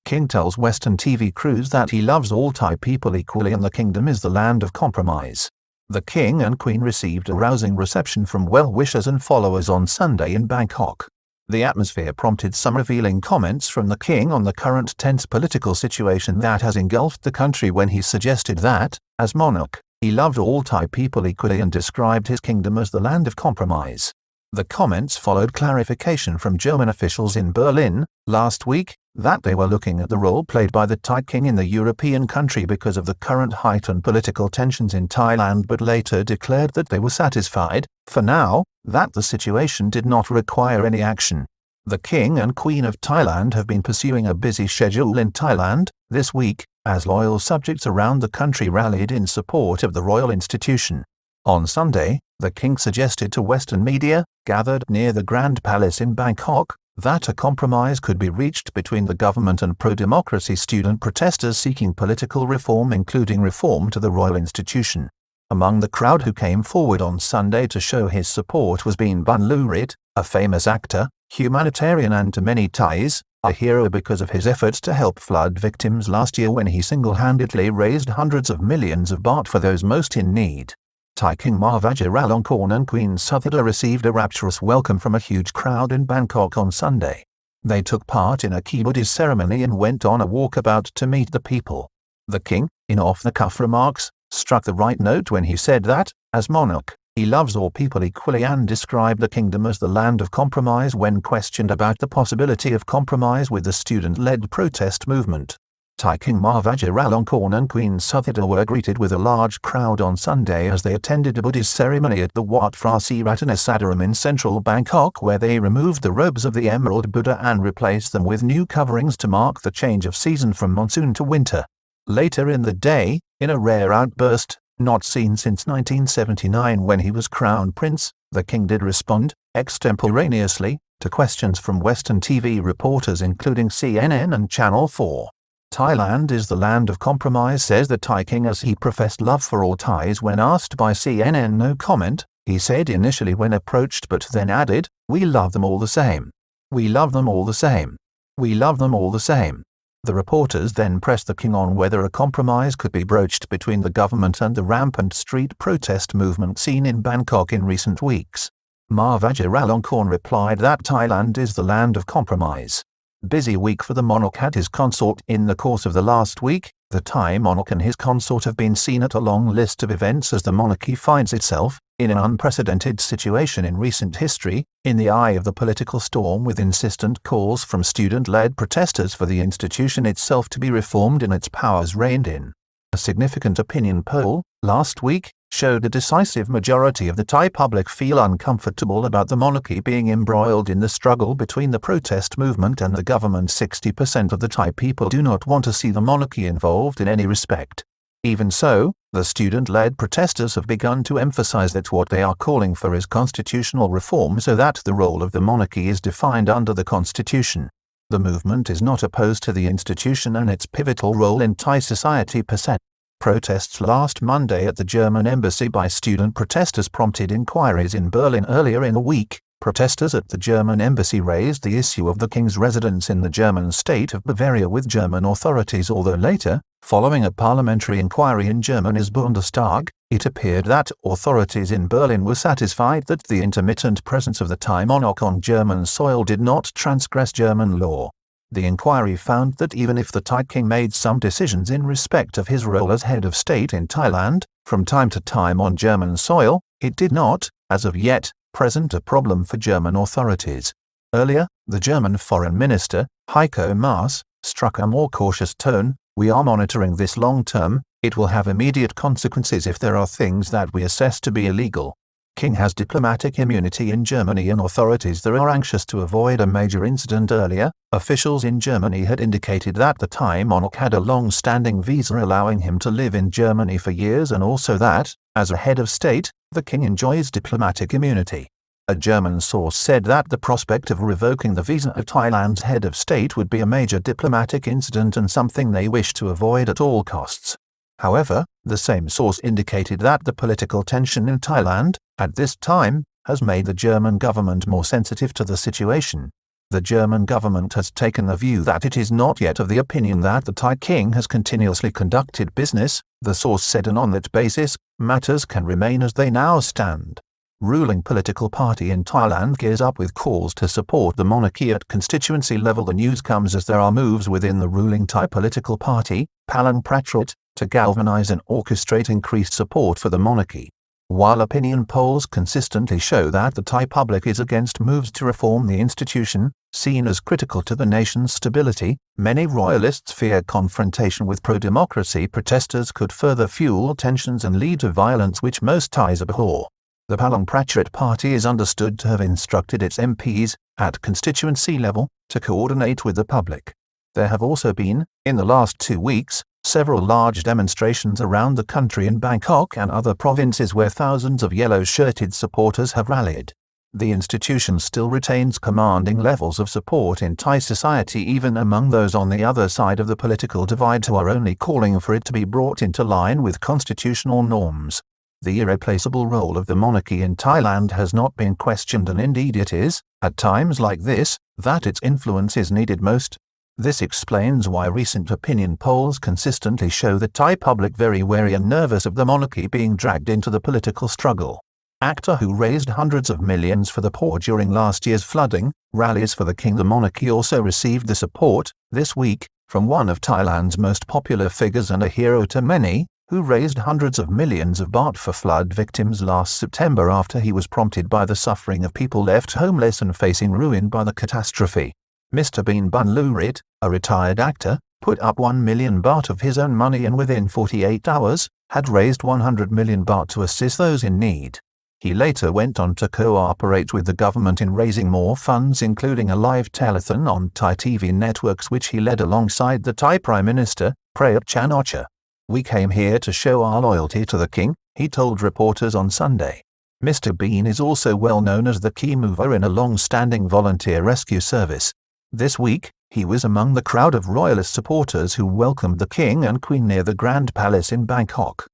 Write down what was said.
King tells Western TV crews that he loves all Thai people equally and the kingdom is the land of compromise. The King and Queen received a rousing reception from well-wishers and followers on Sunday in Bangkok. The atmosphere prompted some revealing comments from the King on the current tense political situation that has engulfed the country when he suggested that, as monarch, he loved all Thai people equally and described his kingdom as the land of compromise. The comments followed clarification from German officials in Berlin last week that they were looking at the role played by the Thai king in the European country because of the current heightened political tensions in Thailand, but later declared that they were satisfied, for now, that the situation did not require any action. The King and Queen of Thailand have been pursuing a busy schedule in Thailand this week, as loyal subjects around the country rallied in support of the royal institution. On Sunday, the King suggested to Western media, gathered near the Grand Palace in Bangkok, that a compromise could be reached between the government and pro-democracy student protesters seeking political reform, including reform to the royal institution. Among the crowd who came forward on Sunday to show his support was Bun Lurit, a famous actor, humanitarian and to many Thais, a hero because of his efforts to help flood victims last year when he single-handedly raised hundreds of millions of baht for those most in need. Thai King Vajiralongkorn and Queen Suthida received a rapturous welcome from a huge crowd in Bangkok on Sunday. They took part in a key Buddhist ceremony and went on a walkabout to meet the people. The King, in off-the-cuff remarks, struck the right note when he said that, as monarch, he loves all people equally and described the kingdom as the land of compromise when questioned about the possibility of compromise with the student-led protest movement. Thai King Vajiralongkorn and Queen Suthida were greeted with a large crowd on Sunday as they attended a Buddhist ceremony at the Wat Phra Siratanasadharam in central Bangkok, where they removed the robes of the Emerald Buddha and replaced them with new coverings to mark the change of season from monsoon to winter. Later in the day, in a rare outburst, not seen since 1979 when he was crown prince, the king did respond, extemporaneously, to questions from Western TV reporters including CNN and Channel 4. Thailand is the land of compromise, says the Thai king as he professed love for all Thais when asked by CNN. No comment, he said initially when approached, but then added, "We love them all the same. We love them all the same. We love them all the same." The reporters then pressed the king on whether a compromise could be broached between the government and the rampant street protest movement seen in Bangkok in recent weeks. Vajiralongkorn replied that Thailand is the land of compromise. Busy week for the monarch and his consort. In the course of the last week, the Thai monarch and his consort have been seen at a long list of events as the monarchy finds itself, in an unprecedented situation in recent history, in the eye of the political storm, with insistent calls from student-led protesters for the institution itself to be reformed and its powers reined in. A significant opinion poll, last week, showed a decisive majority of the Thai public feel uncomfortable about the monarchy being embroiled in the struggle between the protest movement and the government. 60% of the Thai people do not want to see the monarchy involved in any respect. Even so, the student-led protesters have begun to emphasize that what they are calling for is constitutional reform so that the role of the monarchy is defined under the constitution. The movement is not opposed to the institution and its pivotal role in Thai society per se. Protests last Monday at the German embassy by student protesters prompted inquiries in Berlin earlier in the week. Protesters at the German embassy raised the issue of the king's residence in the German state of Bavaria with German authorities, although later, following a parliamentary inquiry in Germany's Bundestag, it appeared that authorities in Berlin were satisfied that the intermittent presence of the Thai monarch on German soil did not transgress German law. The inquiry found that even if the Thai king made some decisions in respect of his role as head of state in Thailand, from time to time on German soil, it did not, as of yet, present a problem for German authorities. Earlier, the German foreign minister, Heiko Maas, struck a more cautious tone. "We are monitoring this long term. It will have immediate consequences if there are things that we assess to be illegal." King has diplomatic immunity in Germany and authorities there are anxious to avoid a major incident. Earlier, officials in Germany had indicated that the Thai monarch had a long-standing visa allowing him to live in Germany for years, and also that, as a head of state, the king enjoys diplomatic immunity. A German source said that the prospect of revoking the visa of Thailand's head of state would be a major diplomatic incident and something they wish to avoid at all costs. However, the same source indicated that the political tension in Thailand, at this time, has made the German government more sensitive to the situation. The German government has taken the view that it is not yet of the opinion that the Thai king has continuously conducted business, the source said, and on that basis, matters can remain as they now stand. Ruling political party in Thailand gears up with calls to support the monarchy at constituency level. The news comes as there are moves within the ruling Thai political party, Palang Pracharath, to galvanize and orchestrate increased support for the monarchy. While opinion polls consistently show that the Thai public is against moves to reform the institution, seen as critical to the nation's stability, many royalists fear confrontation with pro-democracy protesters could further fuel tensions and lead to violence, which most Thais abhor. The Palang Pracharath party is understood to have instructed its MPs, at constituency level, to coordinate with the public. There have also been, in the last 2 weeks, several large demonstrations around the country in Bangkok and other provinces where thousands of yellow-shirted supporters have rallied. The institution still retains commanding levels of support in Thai society, even among those on the other side of the political divide who are only calling for it to be brought into line with constitutional norms. The irreplaceable role of the monarchy in Thailand has not been questioned, and indeed it is, at times like this, that its influence is needed most. This explains why recent opinion polls consistently show the Thai public very wary and nervous of the monarchy being dragged into the political struggle. Actor who raised hundreds of millions for the poor during last year's flooding rallies for the king. The monarchy also received the support, this week, from one of Thailand's most popular figures and a hero to many, who raised hundreds of millions of baht for flood victims last September after he was prompted by the suffering of people left homeless and facing ruin by the catastrophe. Mr. Bean Bunlurit, a retired actor, put up 1 million baht of his own money and within 48 hours, had raised 100 million baht to assist those in need. He later went on to cooperate with the government in raising more funds, including a live telethon on Thai TV networks which he led alongside the Thai Prime Minister, Prayut Chan-o-cha. "We came here to show our loyalty to the king," he told reporters on Sunday. Mr. Bean is also well known as the key mover in a long-standing volunteer rescue service. This week, he was among the crowd of royalist supporters who welcomed the king and queen near the Grand Palace in Bangkok.